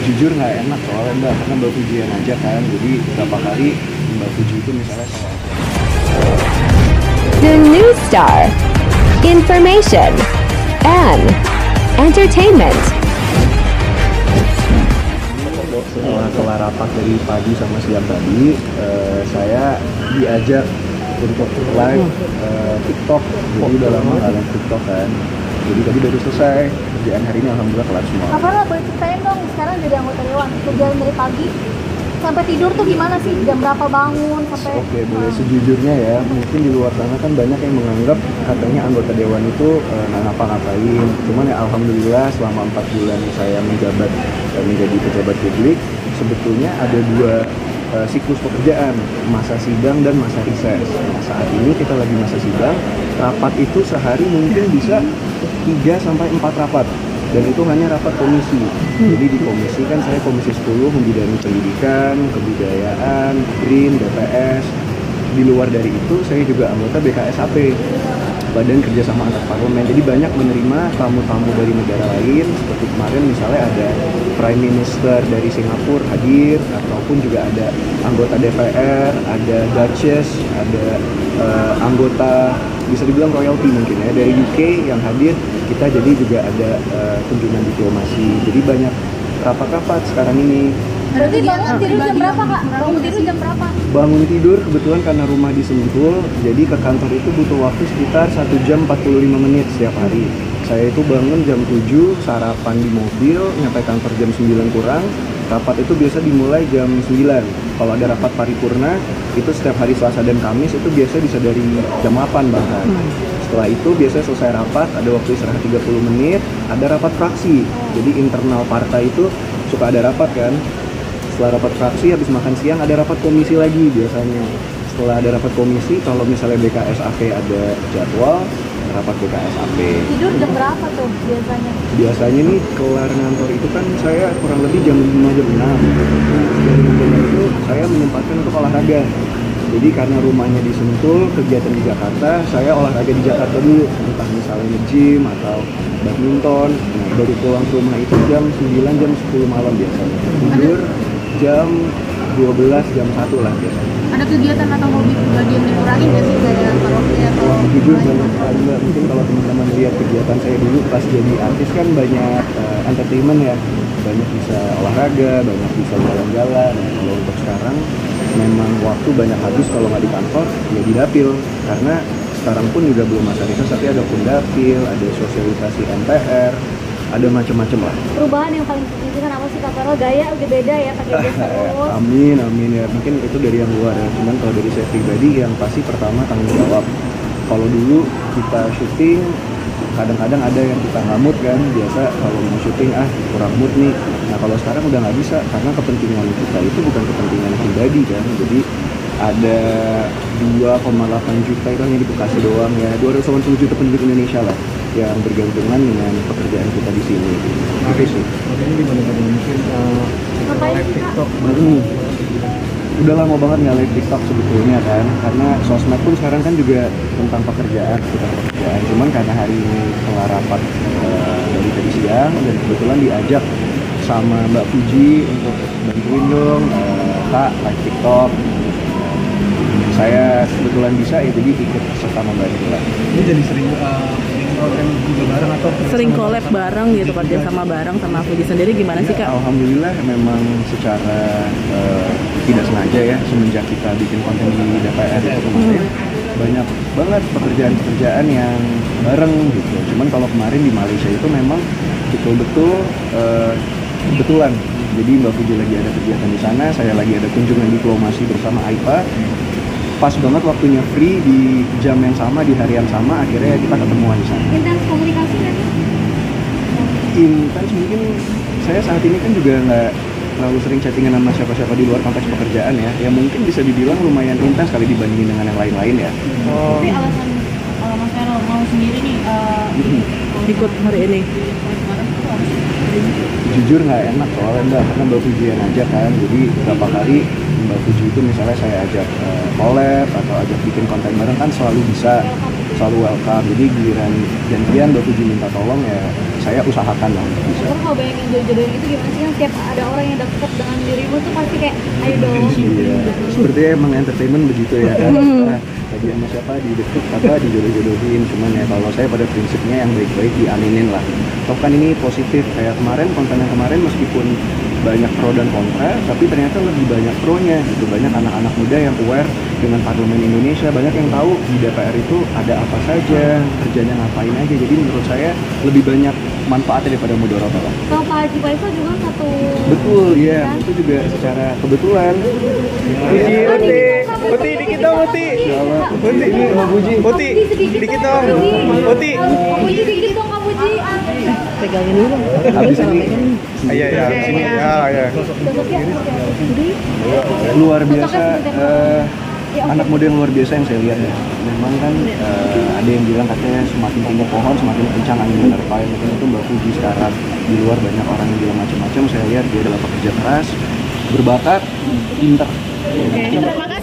Jujur nggak enak soalnya Mbak, karena Mbak Fuji yang ngajak kan, jadi berapa kali Mbak Fuji itu misalnya saya ajak. The New Star. Information and entertainment. Setelah kelar rapat dari pagi sama siang tadi, saya diajak untuk live TikTok. Jadi udah lama nggak live TikTok kan. Jadi tadi baru selesai kerjaan hari ini, alhamdulillah kelar semua. Apa lah, boleh ceritain dong, sekarang jadi anggota dewan, kerjaan dari pagi sampai tidur tuh gimana sih? Jam berapa bangun sampai? Oke, boleh sejujurnya ya, mungkin di luar sana kan banyak yang menganggap katanya anggota dewan itu nggak ngapa-ngapain. Cuman ya alhamdulillah selama 4 bulan saya menjabat menjadi pejabat publik, sebetulnya ada dua siklus pekerjaan, masa sidang dan masa rises. Nah, saat ini kita lagi masa sidang, rapat itu sehari mungkin bisa 3 sampai 4 rapat. Dan itu hanya rapat komisi. Jadi di komisi kan saya komisi 10 membidangi pendidikan, kebudayaan, BRIN, DPS. Di luar dari itu saya juga anggota BKSAP, Badan Kerjasama Antar Parlemen. Jadi banyak menerima tamu-tamu dari negara lain. Seperti kemarin misalnya ada Prime Minister dari Singapura hadir, ataupun juga ada anggota DPR, ada Duchess, ada anggota bisa dibilang royalty mungkin ya dari UK yang hadir. Kita jadi juga ada kunjungan diplomasi. Jadi banyak rapat-rapat sekarang ini. Berarti bangun tidur jam berapa Kak? Bangun tidur jam berapa? Bangun tidur kebetulan karena rumah di Sentul, jadi ke kantor itu butuh waktu sekitar 1 jam 45 menit setiap hari. Saya itu bangun jam 7, sarapan di mobil, nyampe kantor jam 9 kurang. Rapat itu biasa dimulai jam 9. Kalau ada rapat paripurna, itu setiap hari Selasa dan Kamis itu biasa bisa dari jam 8 bahkan. Setelah itu biasanya selesai rapat, ada waktu istirahat 30 menit, ada rapat fraksi. Jadi internal partai itu suka ada rapat kan. Setelah rapat fraksi, habis makan siang ada rapat komisi lagi biasanya. Setelah ada rapat komisi, kalau misalnya BKSAP ada jadwal, rapat BKSAP. Tidur jam berapa tuh biasanya? Biasanya nih kelar ngantor itu kan saya kurang lebih jam 5 jam 6. Nah, dari jam itu saya menyempatkan untuk olahraga. Jadi karena rumahnya di Sentul, kegiatan di Jakarta, saya olahraga di Jakarta dulu. Entah misalnya nge-gym atau badminton. Nah, baru pulang ke rumah itu jam 9, jam 10 malam biasanya. Tidur jam 12, jam 1 lah biasanya. Ada kegiatan atau hobi pribadi yang dikurangin nggak sih kayak karaoke atau? Jujur sama sekali Mbak, mungkin kalau teman-teman lihat kegiatan saya dulu pas jadi artis kan banyak entertainment ya, banyak bisa olahraga, banyak bisa jalan-jalan. Nah, kalau untuk sekarang memang waktu banyak habis kalau nggak di kantor ya di dapil, karena sekarang pun juga belum masa riset tapi ada pundapil, ada sosialisasi MPR, ada macam-macam lah. Perubahan yang paling signifikan apa sih Kak? Karena gaya udah beda ya pakai jas terus. Amin ya, mungkin itu dari yang luar ya, cuman kalau dari saya pribadi yang pasti pertama tanggung jawab. Kalau dulu kita syuting kadang-kadang ada yang kita nggak mood kan, biasa kalau mau syuting kurang mood nih. Nah kalau sekarang udah nggak bisa, karena kepentingan kita itu bukan kepentingan pribadi kan. Jadi ada 2,8 juta itu hanya di Bekasi doang ya, 280 juta penduduk Indonesia lah yang bergantungan dengan pekerjaan kita di sini. Gitu sih. Ini di mana mungkin live TikTok baru. Udah lama banget nggak live TikTok sebetulnya kan, karena sosmed pun sekarang kan juga tentang pekerjaan. Cuman karena hari ini kelar rapat dari tadi siang dan kebetulan diajak sama Mbak Fuji untuk bantuin dong Kak live TikTok. Saya kebetulan bisa ya, jadi ikut serta membantu lah. Ini jadi sering konten juga bareng atau sering collab bareng gitu, kerja sama bareng sama Fuji sendiri gimana sih Kak? Alhamdulillah memang secara tidak sengaja ya, semenjak kita bikin konten di DPR itu kemarin banyak banget pekerjaan-pekerjaan yang bareng gitu. Cuman kalau kemarin di Malaysia itu memang betul-betul kebetulan. Jadi Mbak Fuji lagi ada kegiatan di sana, saya lagi ada kunjungan diplomasi bersama AIPA. Pas banget waktunya free di jam yang sama, di hari yang sama, akhirnya kita ketemuan di sana. Intens komunikasi nggak sih? Intens mungkin saya saat ini kan juga nggak terlalu sering chattingan sama siapa-siapa di luar konteks pekerjaan ya. Ya mungkin bisa dibilang lumayan intens kali dibandingin dengan yang lain-lain ya. Tapi alasan Mas Vero mau sendiri nih Ikut hari ini. Jujur nggak enak soalnya Mbak, karena Mbak Fuji yang ngajak kan. Jadi beberapa kali Mbak Fuji itu misalnya saya ajak collab atau ajak bikin konten bareng kan selalu bisa, selalu welcome. Jadi giliran gantian Mbak Fuji minta tolong ya saya usahakan lah untuk bisa. Terus kalau banyak yang jodoh-jodohin itu gimana sih kan setiap ada orang yang deket dengan dirimu tuh pasti kayak ayo dong. Iya, sepertinya emang entertainment begitu ya kan. Lagi sama siapa dijodoh-jodohin, cuman ya kalau saya pada prinsipnya yang baik-baik diaminin lah. Toh kan ini positif, kayak kemarin konten yang kemarin meskipun banyak pro dan kontra, tapi ternyata lebih banyak pro-nya gitu. Banyak anak-anak muda yang aware dengan parlemen Indonesia, banyak yang tahu di DPR itu ada apa saja, kerjanya ngapain aja. Jadi menurut saya lebih banyak manfaatnya daripada mudarat lah. Kalau Pak Haji Faisal juga satu. Betul, iya. Itu juga secara kebetulan. Uti dikit dong Uti. Uti Ini Mbak Puji. Uti dikit dong. Uti. Puji dikit dong Kak Puji. Pegangin dulu. Habis ini Iya ya, sini ya. luar biasa, anak muda yang luar biasa yang saya lihat ya. Memang kan ada yang bilang katanya semakin tinggi pohon semakin kencang angin menerpa. Mungkin itu Mbak Puji sekarang. Di luar banyak orang yang bilang macam-macam. Saya lihat dia adalah pekerja keras, berbakat, pintar. Terima kasih.